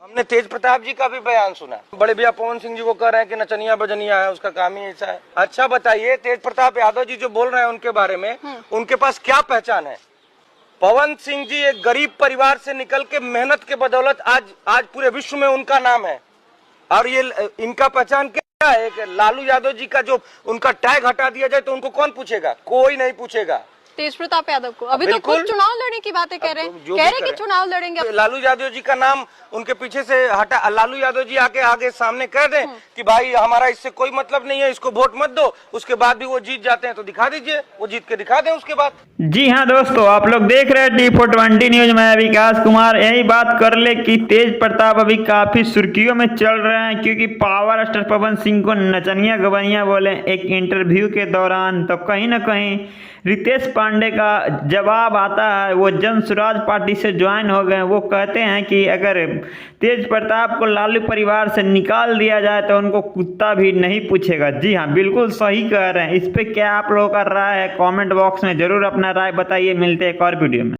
हमने तेज प्रताप जी का भी बयान सुना, बड़े भैया पवन सिंह जी को कह रहे हैं कि नचनिया बजनिया है, उसका काम ही ऐसा है। अच्छा बताइए, तेज प्रताप यादव जी जो बोल रहे हैं उनके बारे में, उनके पास क्या पहचान है? पवन सिंह जी एक गरीब परिवार से निकल के मेहनत के बदौलत आज पूरे विश्व में उनका नाम है। और ये इनका पहचान क्या है कि लालू यादव जी का जो उनका टैग हटा दिया जाए तो उनको कौन पूछेगा? कोई नहीं पूछेगा। तेज प्रताप यादव को अभी तो खुद चुनाव लड़ने की बातें कह रहे हैं, कि चुनाव लड़ेंगे। लालू यादव जी का नाम उनके पीछे से हटा, लालू यादव जी आगे सामने कह दें कि भाई हमारा इससे कोई मतलब नहीं है, इसको वोट मत दो, उसके बाद भी वो जीत जाते हैं तो दिखा दीजिए, वो जीत के दिखा दें उसके बाद। जी हाँ दोस्तों, आप लोग देख रहे हैं T420 न्यूज। मैं विकास कुमार। यही बात कर ले कि तेज प्रताप अभी काफी सुर्खियों में चल रहे हैं, क्योंकि पावर स्टार पवन सिंह को नचनिया गवनिया बोले एक इंटरव्यू के दौरान। तो कहीं ना कहीं रितेश पांडे का जवाब आता है, वो जन स्वराज पार्टी से ज्वाइन हो गए। वो कहते हैं कि अगर तेज प्रताप को लालू परिवार से निकाल दिया जाए तो उनको कुत्ता भी नहीं पूछेगा। जी हाँ, बिल्कुल सही कह रहे हैं। इस पे क्या आप लोगों का राय है? कमेंट बॉक्स में जरूर अपना राय बताइए। मिलते हैं एक और वीडियो में।